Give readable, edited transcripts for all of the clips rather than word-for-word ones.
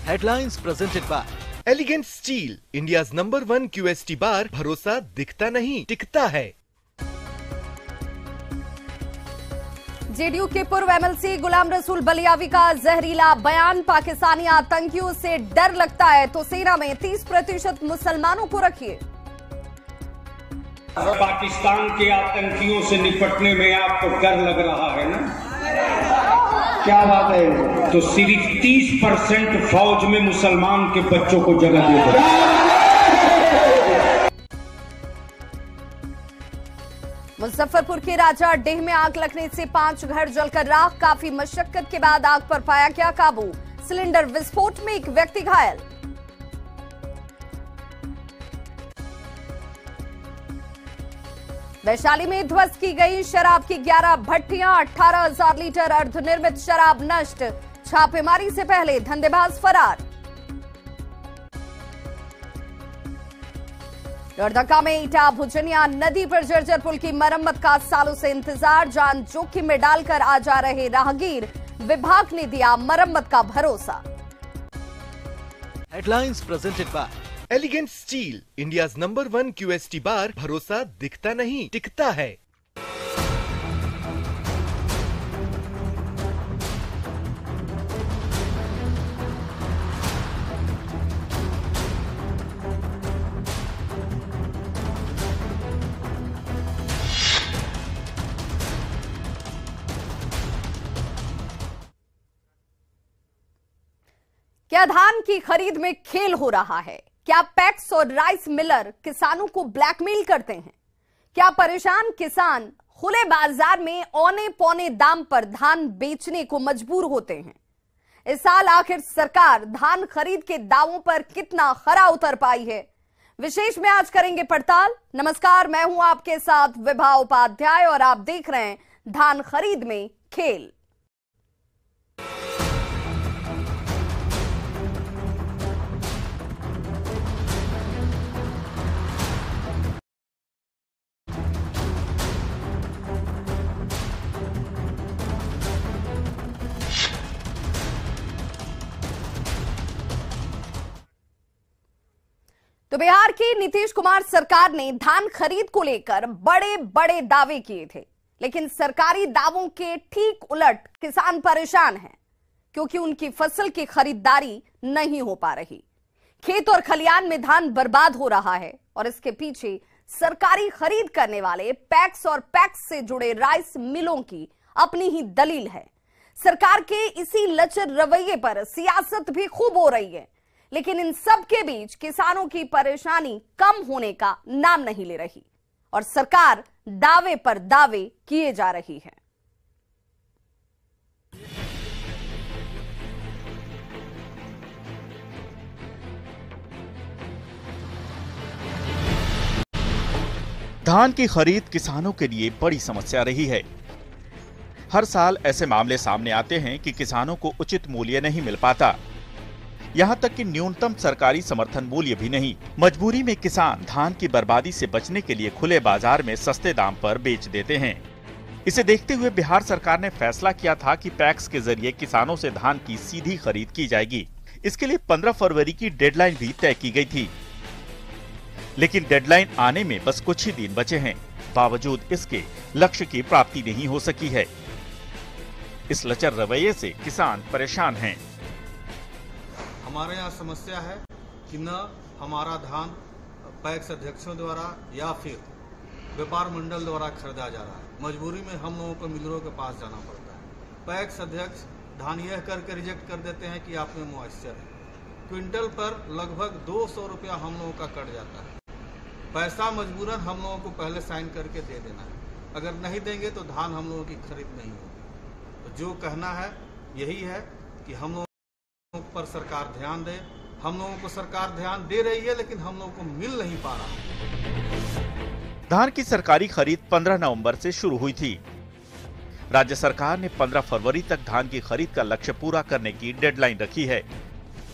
Headlines presented by elegant steel, India's number 1 QST बार। भरोसा दिखता नहीं टिकता है। जेडीयू के पूर्व एमएलसी गुलाम रसूल बलियावी का जहरीला बयान, पाकिस्तानी आतंकियों से डर लगता है तो सेना में 30% मुसलमानों को रखिए। पाकिस्तान के आतंकियों से निपटने में आपको डर लग रहा है ना? क्या बात है? तो सिर्फ 30% फौज में मुसलमान के बच्चों को जगह दे दो। मुजफ्फरपुर के राजा डेह में आग लगने से 5 घर जलकर राख, काफी मशक्कत के बाद आग पर पाया गया काबू। सिलेंडर विस्फोट में एक व्यक्ति घायल। वैशाली में ध्वस्त की गई शराब की 11 भट्टियां, 18,000 लीटर अर्धनिर्मित शराब नष्ट। छापेमारी से पहले धंधेबाज फरार। लोहरदगा में ईटा भुजनिया नदी पर जर्जर पुल की मरम्मत का सालों से इंतजार, जान जोखिम में डालकर आ जा रहे राहगीर, विभाग ने दिया मरम्मत का भरोसा। Headlines presented by elegant steel, India's number 1 QST बार। भरोसा दिखता नहीं टिकता है। क्या धान की खरीद में खेल हो रहा है? क्या पैक्स और राइस मिलर किसानों को ब्लैकमेल करते हैं? क्या परेशान किसान खुले बाजार में औने पौने दाम पर धान बेचने को मजबूर होते हैं? इस साल आखिर सरकार धान खरीद के दावों पर कितना खरा उतर पाई है? विशेष में आज करेंगे पड़ताल। नमस्कार, मैं हूं आपके साथ विभा उपाध्याय और आप देख रहे हैं धान खरीद में खेल। तो बिहार की नीतीश कुमार सरकार ने धान खरीद को लेकर बड़े बड़े दावे किए थे, लेकिन सरकारी दावों के ठीक उलट किसान परेशान हैं, क्योंकि उनकी फसल की खरीदारी नहीं हो पा रही। खेत और खलियान में धान बर्बाद हो रहा है और इसके पीछे सरकारी खरीद करने वाले पैक्स और पैक्स से जुड़े राइस मिलों की अपनी ही दलील है। सरकार के इसी लचर रवैये पर सियासत भी खूब हो रही है, लेकिन इन सब के बीच किसानों की परेशानी कम होने का नाम नहीं ले रही और सरकार दावे पर दावे किए जा रही है। धान की खरीद किसानों के लिए बड़ी समस्या रही है। हर साल ऐसे मामले सामने आते हैं कि किसानों को उचित मूल्य नहीं मिल पाता, यहाँ तक कि न्यूनतम सरकारी समर्थन मूल्य भी नहीं। मजबूरी में किसान धान की बर्बादी से बचने के लिए खुले बाजार में सस्ते दाम पर बेच देते हैं। इसे देखते हुए बिहार सरकार ने फैसला किया था कि पैक्स के जरिए किसानों से धान की सीधी खरीद की जाएगी। इसके लिए 15 फरवरी की डेडलाइन भी तय की गई थी, लेकिन डेडलाइन आने में बस कुछ ही दिन बचे हैं। बावजूद इसके लक्ष्य की प्राप्ति नहीं हो सकी है। इस लचर रवैये से किसान परेशान हैं। हमारे यहाँ समस्या है कि न हमारा धान पैक्स अध्यक्षों द्वारा या फिर व्यापार मंडल द्वारा खरीदा जा रहा है। मजबूरी में हम लोगों को मिलरों के पास जाना पड़ता है। पैक्स अध्यक्ष धान यह करके रिजेक्ट कर देते हैं कि आप में मॉइस्चर है। क्विंटल पर लगभग 200 रुपया हम लोगों का कट जाता है। पैसा मजबूरन हम लोगों को पहले साइन करके दे देना है। अगर नहीं देंगे तो धान हम लोगों की खरीद नहीं होगी। तो जो कहना है यही है कि हम लोग पर सरकार ध्यान दे। हम लोगों को सरकार ध्यान दे रही है, लेकिन हम लोगों को मिल नहीं पा रहा। धान की सरकारी खरीद 15 नवंबर से शुरू हुई थी। राज्य सरकार ने 15 फरवरी तक धान की खरीद का लक्ष्य पूरा करने की डेडलाइन रखी है।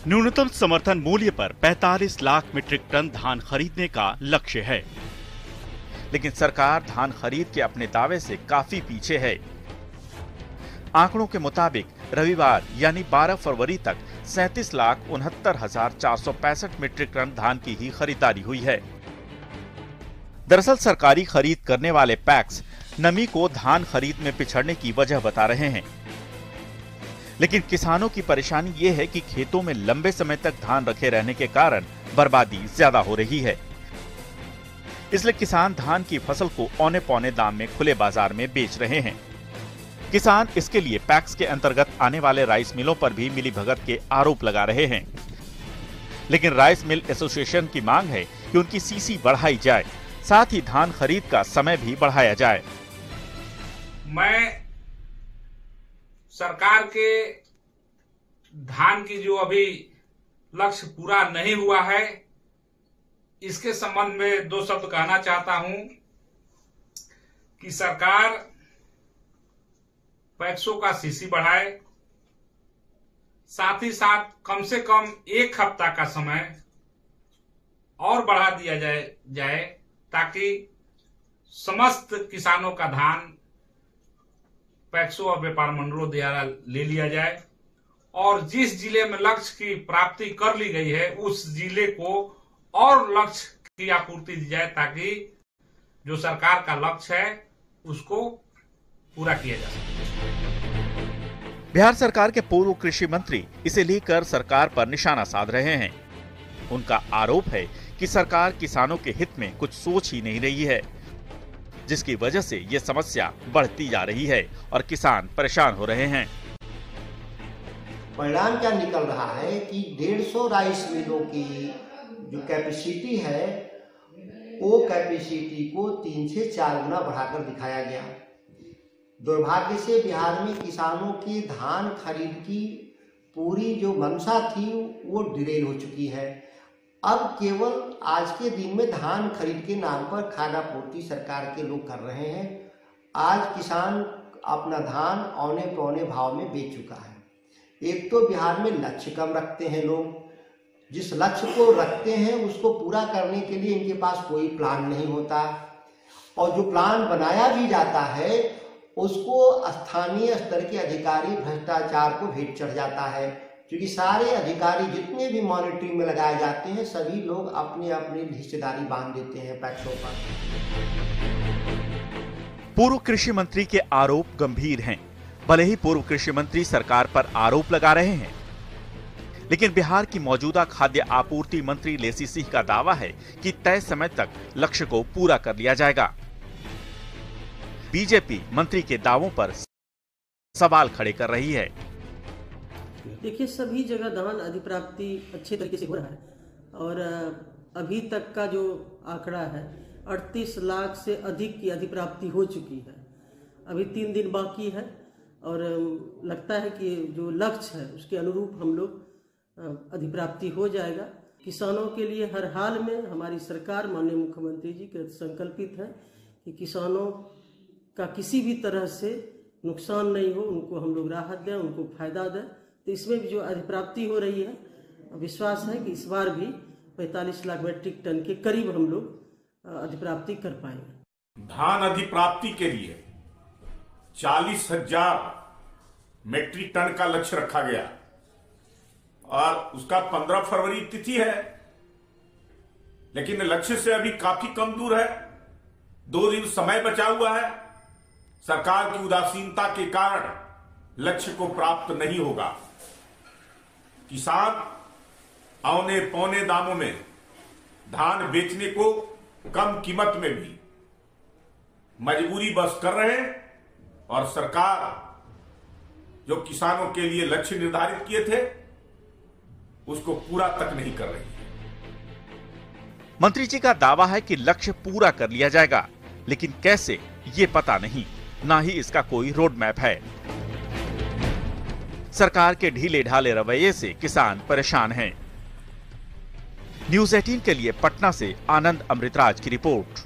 न्यूनतम समर्थन मूल्य पर 45 लाख मीट्रिक टन धान खरीदने का लक्ष्य है, लेकिन सरकार धान खरीद के अपने दावे से काफी पीछे है। आंकड़ों के मुताबिक रविवार यानी 12 फरवरी तक 37,69,465 मीट्रिक टन धान की ही खरीदारी हुई है। दरअसल सरकारी खरीद करने वाले पैक्स नमी को धान खरीद में पिछड़ने की वजह बता रहे हैं, लेकिन किसानों की परेशानी ये है कि खेतों में लंबे समय तक धान रखे रहने के कारण बर्बादी ज्यादा हो रही है। इसलिए किसान धान की फसल को औने पौने दाम में खुले बाजार में बेच रहे हैं। किसान इसके लिए पैक्स के अंतर्गत आने वाले राइस मिलों पर भी मिलीभगत के आरोप लगा रहे हैं, लेकिन राइस मिल एसोसिएशन की मांग है कि उनकी सीसी बढ़ाई जाए, साथ ही धान खरीद का समय भी बढ़ाया जाए। मैं सरकार के धान की जो अभी लक्ष्य पूरा नहीं हुआ है, इसके संबंध में 2 शब्द कहना चाहता हूं कि सरकार पैक्सों का सीसी बढ़ाए, साथ ही साथ कम से कम 1 हफ्ता का समय और बढ़ा दिया जाए ताकि समस्त किसानों का धान पैक्सों और व्यापार मंडलों द्वारा ले लिया जाए और जिस जिले में लक्ष्य की प्राप्ति कर ली गई है उस जिले को और लक्ष्य की आपूर्ति दी जाए ताकि जो सरकार का लक्ष्य है उसको पूरा किया जा सके। बिहार सरकार के पूर्व कृषि मंत्री इसे लेकर सरकार पर निशाना साध रहे हैं। उनका आरोप है कि सरकार किसानों के हित में कुछ सोच ही नहीं रही है, जिसकी वजह से ये समस्या बढ़ती जा रही है और किसान परेशान हो रहे हैं। परिणाम क्या निकल रहा है कि 150 राइस मिलों की जो कैपेसिटी है वो कैपेसिटी को 3 से 4 गुना बढ़ाकर दिखाया गया। दुर्भाग्य से बिहार में किसानों की धान खरीद की पूरी जो मंशा थी वो डिलेड हो चुकी है। अब केवल आज के दिन में धान खरीद के नाम पर खानापूर्ति सरकार के लोग कर रहे हैं। आज किसान अपना धान औने पौने भाव में बेच चुका है। एक तो बिहार में लक्ष्य कम रखते हैं लोग, जिस लक्ष्य को रखते हैं उसको पूरा करने के लिए इनके पास कोई प्लान नहीं होता, और जो प्लान बनाया भी जाता है उसको स्थानीय स्तर के अधिकारी भ्रष्टाचार को भेंट चढ़ जाता है, क्योंकि सारे अधिकारी जितने भी मॉनिटरिंग में लगाए जाते हैं सभी लोग अपनी अपनी हिस्सेदारी बांध देते हैं पैक्सों पर। पूर्व कृषि मंत्री के आरोप गंभीर हैं। भले ही पूर्व कृषि मंत्री सरकार पर आरोप लगा रहे हैं, लेकिन बिहार की मौजूदा खाद्य आपूर्ति मंत्री लेसी सिंह का दावा है कि तय समय तक लक्ष्य को पूरा कर लिया जाएगा। बीजेपी मंत्री के दावों पर सवाल खड़े कर रही है। देखिए, सभी जगह धान अधिप्राप्ति अच्छे तरीके से हो रहा है और अभी तक का जो आंकड़ा है 38 लाख से अधिक की अधिप्राप्ति हो चुकी है। अभी 3 दिन बाकी है और लगता है कि जो लक्ष्य है उसके अनुरूप हम लोग अधिप्राप्ति हो जाएगा। किसानों के लिए हर हाल में हमारी सरकार माननीय मुख्यमंत्री जी के संकल्पित है कि किसानों का किसी भी तरह से नुकसान नहीं हो, उनको हम लोग राहत दें, उनको फायदा दें। तो इसमें भी जो अधिप्राप्ति हो रही है, विश्वास है कि इस बार भी 45 लाख मीट्रिक टन के करीब हम लोग अधिप्राप्ति कर पाएंगे। धान अधिप्राप्ति के लिए 40,000 मीट्रिक टन का लक्ष्य रखा गया और उसका 15 फरवरी तिथि है, लेकिन लक्ष्य से अभी काफी कम दूर है। 2 दिन समय बचा हुआ है। सरकार की उदासीनता के कारण लक्ष्य को प्राप्त नहीं होगा। किसान औने पौने दामों में धान बेचने को कम कीमत में भी मजबूरी बस कर रहे हैं और सरकार जो किसानों के लिए लक्ष्य निर्धारित किए थे उसको पूरा तक नहीं कर रही है। मंत्री जी का दावा है कि लक्ष्य पूरा कर लिया जाएगा, लेकिन कैसे ये पता नहीं, ना ही इसका कोई रोड मैप है। सरकार के ढीले ढाले रवैये से किसान परेशान हैं। न्यूज़ 18 के लिए पटना से आनंद अमृतराज की रिपोर्ट।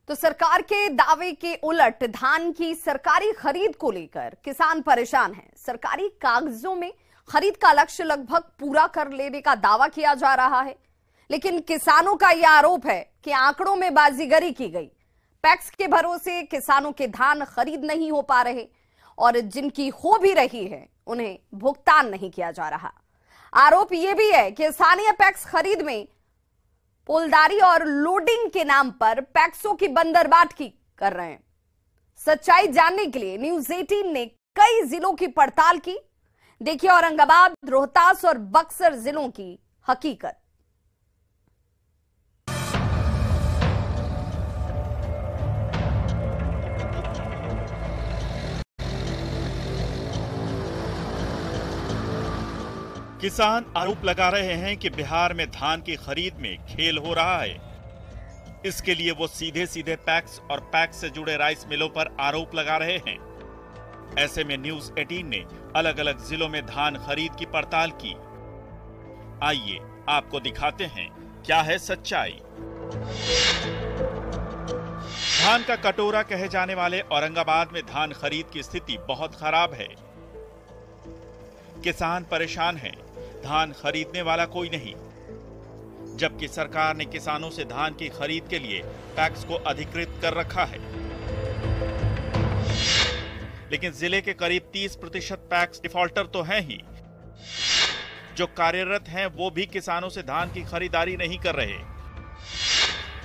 तो सरकार के दावे के उलट धान की सरकारी खरीद को लेकर किसान परेशान हैं। सरकारी कागजों में खरीद का लक्ष्य लगभग पूरा कर लेने का दावा किया जा रहा है, लेकिन किसानों का यह आरोप है के आंकड़ों में बाजीगरी की गई। पैक्स के भरोसे किसानों के धान खरीद नहीं हो पा रहे और जिनकी हो भी रही है उन्हें भुगतान नहीं किया जा रहा। आरोप यह भी है कि स्थानीय पैक्स खरीद में पोलदारी और लोडिंग के नाम पर पैक्सों की बंदरबांटगी कर रहे हैं। सच्चाई जानने के लिए न्यूज 18 ने कई जिलों की पड़ताल की। देखिए औरंगाबाद, रोहतास और बक्सर जिलों की हकीकत। किसान आरोप लगा रहे हैं कि बिहार में धान की खरीद में खेल हो रहा है। इसके लिए वो सीधे सीधे पैक्स और पैक्स से जुड़े राइस मिलों पर आरोप लगा रहे हैं। ऐसे में न्यूज 18 ने अलग अलग जिलों में धान खरीद की पड़ताल की। आइए आपको दिखाते हैं क्या है सच्चाई। धान का कटोरा कहे जाने वाले औरंगाबाद में धान खरीद की स्थिति बहुत खराब है। किसान परेशान हैं, धान खरीदने वाला कोई नहीं। जबकि सरकार ने किसानों से धान की खरीद के लिए पैक्स को अधिकृत कर रखा है, लेकिन जिले के करीब 30% पैक्स डिफॉल्टर तो हैं ही। जो कार्यरत हैं वो भी किसानों से धान की खरीदारी नहीं कर रहे।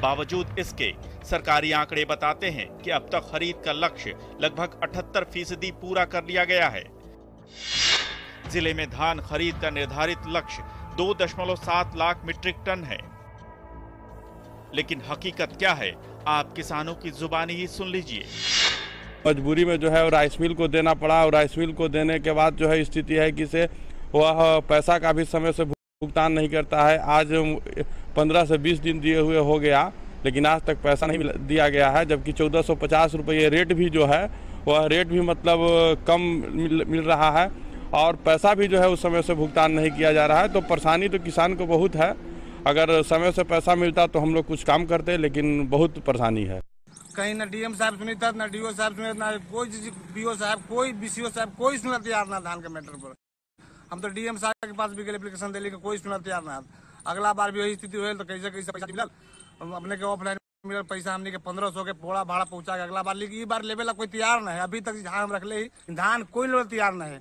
बावजूद इसके सरकारी आंकड़े बताते हैं कि अब तक खरीद का लक्ष्य लगभग 78% पूरा कर लिया गया है। जिले में धान खरीद का निर्धारित लक्ष्य 2.7 लाख मीट्रिक टन है। लेकिन हकीकत क्या है, आप किसानों की जुबानी ही सुन लीजिए। मजबूरी में जो है राइस मिल को देना पड़ा और राइस मिल को देने के बाद जो है स्थिति है कि से वह पैसा का भी समय से भुगतान नहीं करता है। आज 15 से 20 दिन दिए हुए हो गया, लेकिन आज तक पैसा नहीं दिया गया है। जबकि 1450 रुपये रेट भी जो है वह रेट भी मतलब कम मिल रहा है और पैसा भी जो है उस समय से भुगतान नहीं किया जा रहा है। तो परेशानी तो किसान को बहुत है। अगर समय से पैसा मिलता तो हम लोग कुछ काम करते, लेकिन बहुत परेशानी है। कहीं ना डीएम साहब सुनी था, ना डीओ साहब सुने, ना कोई बीओ साहब, कोई बीसीओ साहब, कोई सुनना तैयार ना धान के मैटर पर। हम तो डीएम साहब के पास भी गए एप्लीकेशन दिल्ली का, कोई सुनना तैयार ना। अगला बार भी वही स्थिति हुई तो कैसे कैसे पैसा मिलल, अपने के ऑफलाइन मिलल पैसा हमने के 1500 के पोड़ा भाड़ा पहुंचा के अगला बार, लेकिन ये बार लेवे ला कोई तैयार ना है। अभी तक धान रख ले ही धान कोई लोग तैयार ना है।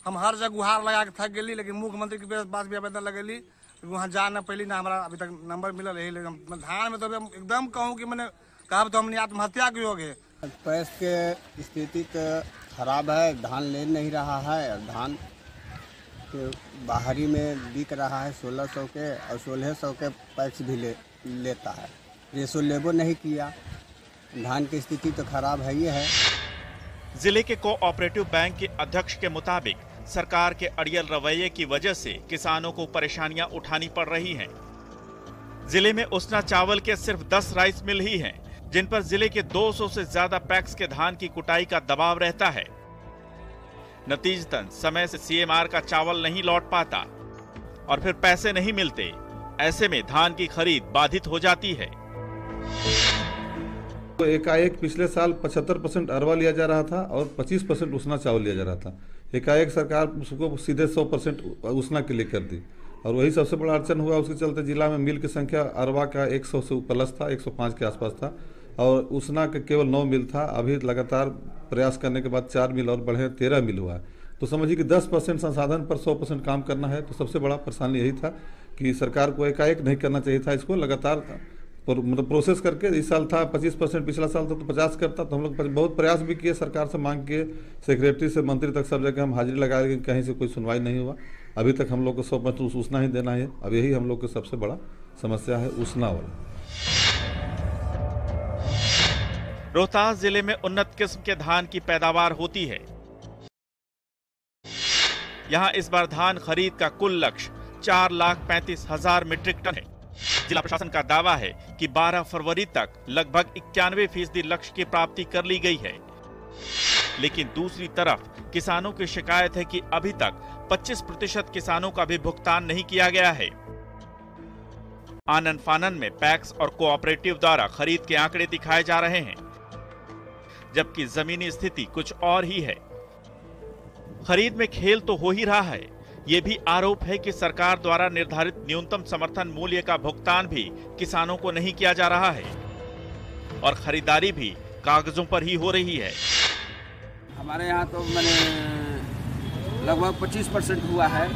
हम हर जगह गुहार लगा के थक गई, लेकिन मुख्यमंत्री के पास भी आवेदन लगेली, वहाँ जा न पहली ना हमारा अभी तक नंबर मिलल है। लेकिन धान में तो एकदम कहूँ कि मैंने कहा तो हमने आत्महत्या के योग है। पैस के स्थिति तो खराब है, धान ले नहीं रहा है और धान के बाहरी में बिक रहा है 1600 के और 1600 के पैक्स भी लेता है। रेसो लेबो नहीं किया, धान की स्थिति तो खराब है ही है। जिले के कोऑपरेटिव बैंक के अध्यक्ष के मुताबिक सरकार के अड़ियल रवैये की वजह से किसानों को परेशानियां उठानी पड़ रही हैं। जिले में उसना चावल के सिर्फ 10 राइस मिल ही हैं, जिन पर जिले के 200 से ज्यादा पैक्स के धान की कुटाई का दबाव रहता है। नतीजतन समय से सीएमआर का चावल नहीं लौट पाता और फिर पैसे नहीं मिलते। ऐसे में धान की खरीद बाधित हो जाती है। तो एकाएक पिछले साल 75% अरवा लिया जा रहा था और 25% उसना चावल लिया जा रहा था। एकाएक सरकार उसको सीधे 100% उसना के लिए कर दी और वही सबसे बड़ा अड़चन हुआ। उसके चलते जिला में मिल की संख्या अरवा का 100 से प्लस था, 105 के आसपास था और उसना के केवल 9 मिल था। अभी लगातार प्रयास करने के बाद 4 मिल और बढ़े 13 मिल हुआ है। तो समझिए कि 10% संसाधन पर 100% काम करना है। तो सबसे बड़ा परेशानी यही था कि सरकार को एकाएक नहीं करना चाहिए था, इसको लगातार मतलब प्रोसेस करके। इस साल था 25%, पिछला साल था तो 50 करता। तो हम लोग बहुत प्रयास भी किए, सरकार से मांग किए, सेक्रेटरी से मंत्री तक सब जगह हम हाजिरी लगाए, लेकिन कहीं से कोई सुनवाई नहीं हुआ। अभी तक हम लोग को 100% उसना ही देना है। अब यही हम लोग की सबसे बड़ा समस्या है, उसना वाला। रोहतास जिले में उन्नत किस्म के धान की पैदावार होती है। यहां इस बार धान खरीद का कुल लक्ष्य 4,35,000 मीट्रिक टन है। जिला प्रशासन का दावा है कि 12 फरवरी तक लगभग 91% लक्ष्य की प्राप्ति कर ली गई है। लेकिन दूसरी तरफ किसानों की शिकायत है कि अभी तक 25% किसानों का भी भुगतान नहीं किया गया है। आनन फानन में पैक्स और कोऑपरेटिव द्वारा खरीद के आंकड़े दिखाए जा रहे हैं, जबकि जमीनी स्थिति कुछ और ही है। खरीद में खेल तो हो ही रहा है, ये भी आरोप है कि सरकार द्वारा निर्धारित न्यूनतम समर्थन मूल्य का भुगतान भी किसानों को नहीं किया जा रहा है और खरीदारी भी कागजों पर ही हो रही है। हमारे यहाँ तो मैंने लगभग 25% हुआ है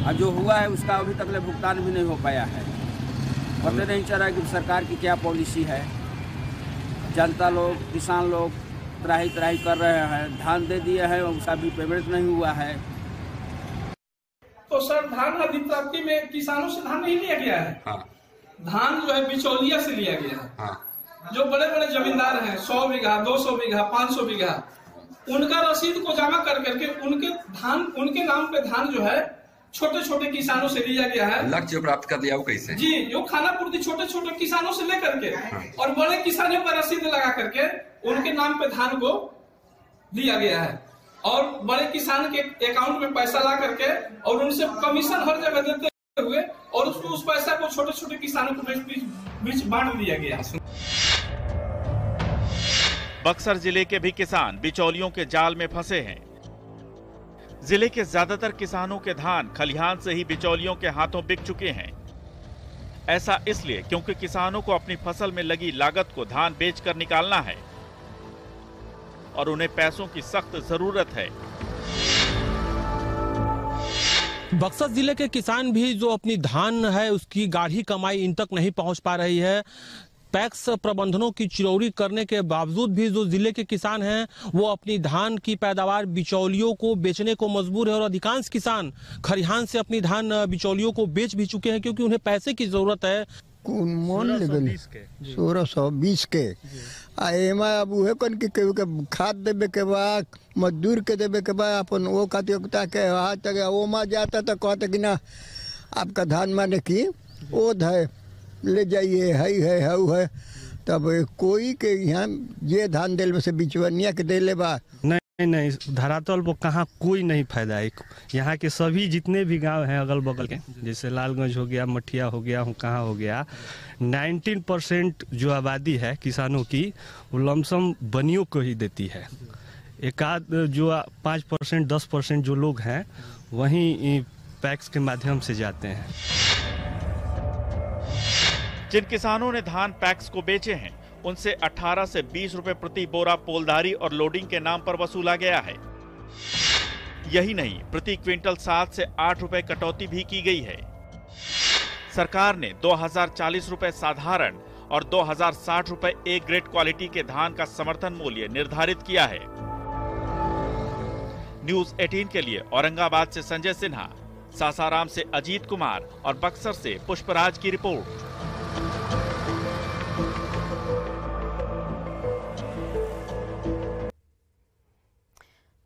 और जो हुआ है उसका अभी तक भुगतान भी नहीं हो पाया है। पता नहीं चल रहा कि सरकार की क्या पॉलिसी है। जनता लोग, किसान लोग त्राही कर रहे हैं, धान दे दिए हैं, उसका भी पेमेंट नहीं हुआ है। तो सर धान अधिप्राप्ति में किसानों से धान नहीं लिया गया है। हाँ। धान जो है बिचौलिया से लिया गया है। हाँ। जो बड़े बड़े जमींदार हैं 100 बीघा, 200 बीघा, 500 बीघा, उनका रसीद को जमा कर करके उनके नाम पे धान जो है छोटे छोटे किसानों से लिया गया है। लक्ष्य प्राप्त कर दिया वो कैसे? जी, जो खाना पूर्ति छोटे छोटे किसानों से लेकर के और बड़े किसानों पर रसीद लगा करके उनके नाम पे धान को दिया गया है और बड़े किसान के अकाउंट में पैसा ला करके और उनसे कमीशन हर जगह देते हुए और उस पैसा को छोटे छोटे किसानों को बीच बांट दिया गया। बक्सर जिले के भी किसान बिचौलियों के जाल में फंसे हैं। जिले के ज्यादातर किसानों के धान खलिहान से ही बिचौलियों के हाथों बिक चुके हैं। ऐसा इसलिए क्योंकि किसानों को अपनी फसल में लगी लागत को धान बेचकर निकालना है और उन्हें पैसों की सख्त जरूरत है। बक्सर जिले के किसान भी जो अपनी धान है उसकी गाढ़ी कमाई इन तक नहीं पहुंच पा रही है। पैक्स प्रबंधनों की चिरौरी करने के बावजूद भी जो जिले के किसान हैं वो अपनी धान की पैदावार बिचौलियों को बेचने को मजबूर है और अधिकांश किसान खरिहान से अपनी धान बिचौलियों को बेच भी चुके हैं क्योंकि उन्हें पैसे की जरूरत है। 1620 के एमा अब उहे कन के खाद देवे के बाद मजदूर के देवे के बाद अपन वो खातियों के हाथ तक ओमा जाता तो कहते कि ना आपका धान माने की ओध है ले जाइए है तब कोई के यहाँ ये धान दिल में से बिचवनिया के दे ले बा नहीं धरातल वो कहाँ कोई नहीं फायदा है। यहाँ के सभी जितने भी गांव हैं अगल बगल के जैसे लालगंज हो गया, मठिया हो गया, कहाँ हो गया, 19% जो आबादी है किसानों की वो लमसम बनियों को ही देती है। एक आध जो 5% 10% जो लोग हैं वहीं पैक्स के माध्यम से जाते हैं। जिन किसानों ने धान पैक्स को बेचे हैं उनसे 18 से 20 रुपए प्रति बोरा पोलदारी और लोडिंग के नाम पर वसूला गया है। यही नहीं, प्रति क्विंटल 7 से 8 रुपए कटौती भी की गई है। सरकार ने 2040 रुपए साधारण और 2060 रुपए ए ग्रेड क्वालिटी के धान का समर्थन मूल्य निर्धारित किया है। न्यूज 18 के लिए औरंगाबाद से संजय सिन्हा, सासाराम से अजीत कुमार और बक्सर से पुष्पराज की रिपोर्ट।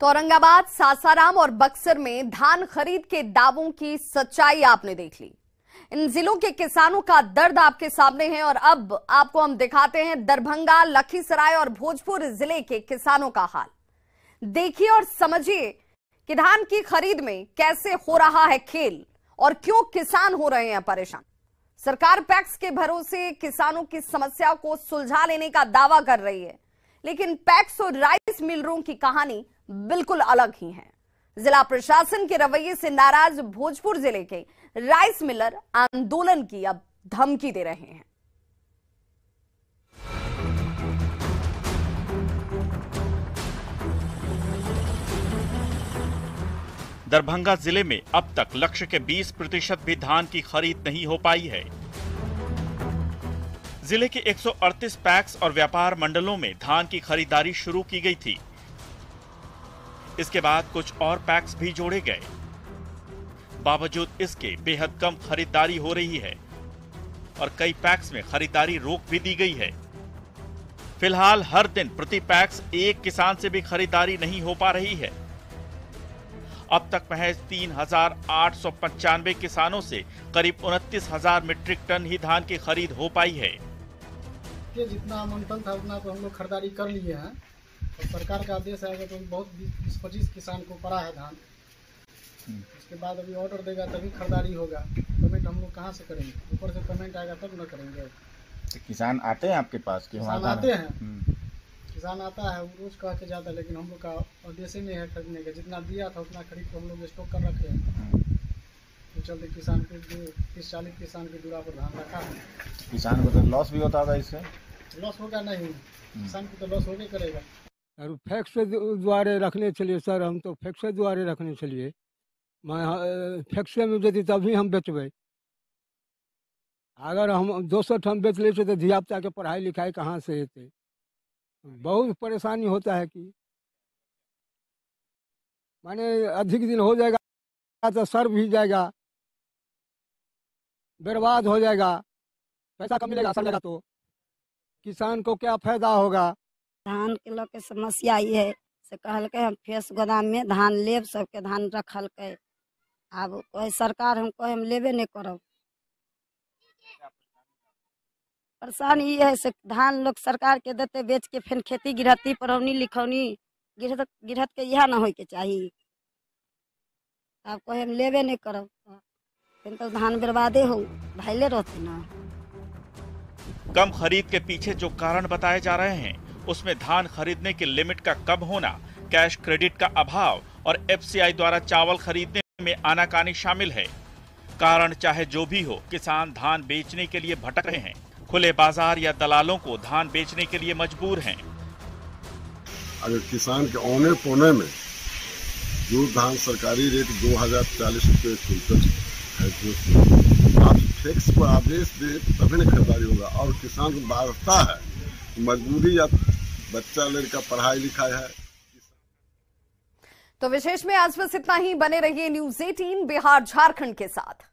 तो औरंगाबाद, सासाराम और बक्सर में धान खरीद के दावों की सच्चाई आपने देख ली। इन जिलों के किसानों का दर्द आपके सामने है और अब आपको हम दिखाते हैं दरभंगा, लखीसराय और भोजपुर जिले के किसानों का हाल। देखिए और समझिए कि धान की खरीद में कैसे हो रहा है खेल और क्यों किसान हो रहे हैं परेशान। सरकार पैक्स के भरोसे किसानों की समस्या को सुलझा लेने का दावा कर रही है, लेकिन पैक्स और राइस मिलरों की कहानी बिल्कुल अलग ही है। जिला प्रशासन के रवैये से नाराज भोजपुर जिले के राइस मिलर आंदोलन की अब धमकी दे रहे हैं। दरभंगा जिले में अब तक लक्ष्य के 20% भी धान की खरीद नहीं हो पाई है। जिले के 138 पैक्स और व्यापार मंडलों में धान की खरीदारी शुरू की गई थी। इसके बाद कुछ और पैक्स भी जोड़े गए। बावजूद इसके बेहद कम खरीदारी हो रही है और कई पैक्स में खरीदारी रोक भी दी गई है। फिलहाल हर दिन प्रति पैक्स एक किसान से भी खरीदारी नहीं हो पा रही है। अब तक महज 3,895 किसानों से करीब 29,000 मीट्रिक टन ही धान की खरीद हो पाई है। ये जितना आवंटन था उतना तो हम लोग खरीदारी कर लिए हैं और सरकार का आदेश आएगा तो बहुत 20-25 किसान को पड़ा है धान। उसके बाद अभी ऑर्डर देगा तभी खरीदारी होगा। पेमेंट हम लोग कहाँ से करेंगे? ऊपर से पेमेंट आएगा तब न करेंगे। तो किसान आते हैं आपके पास? किसान आते हैं, किसान आता है वो रोज कह के जाता है, लेकिन हम लोग का उद्देश्य ही नहीं है खरीदने का। जितना दिया था उतना खरीद के हम लोग स्टॉक कर रखे हैं। तो चलते किसान के जो 30-40 किसान के दूरा पर धान रखा है। किसान को तो लॉस भी होता था, इससे लॉस होगा नहीं, किसान को तो लॉस होगे करेगा। और फैक्स द्वारे रखने चलिए सर, हम तो फैक्स द्वारे रखने चलिए, मैं फैक्स में यदि तभी हम बेचबे। अगर हम 200 ठन बेच ले तो धियापुता के पढ़ाई लिखाई कहाँ से हेते, बहुत परेशानी होता है कि माने अधिक दिन हो जाएगा तो सर भी जाएगा, बर्बाद हो जाएगा, पैसा कम मिलेगा, सर तो किसान को क्या फायदा होगा। धान के लोग के समस्या ये है से कहल के हम फेस गोदाम में धान लेब, सबके धान रखल के, अब कोई सरकार हमको हम लेबे नहीं करब। परेशानी ये है से धान लोग सरकार के देते बेच के फिर खेती गिरहती पढ़ौनी लिखौनी गिरहत के यह ना हो के चाहिए। अब कोई हम लेबे नहीं करब, फिर तो धान बर्बादे हो भाईले रहते ना। कम खरीद के पीछे जो कारण बताए जा रहे हैं उसमें धान खरीदने की लिमिट का कम होना, कैश क्रेडिट का अभाव और एफसीआई द्वारा चावल खरीदने में आनाकानी शामिल है। कारण चाहे जो भी हो, किसान धान बेचने के लिए भटक रहे हैं, खुले बाजार या दलालों को धान बेचने के लिए मजबूर हैं। अगर किसान के औने पौने में जो धान सरकारी रेट 2040 रुपये क्विंटल है, आप टैक्स पर आदेश दे तभी न खरीदारी होगा। और किसान को बारता है मजबूरी या बच्चा लड़का पढ़ाई लिखाई है। तो विशेष में आज बस इतना ही। बने रहिए न्यूज़ 18 बिहार झारखंड के साथ।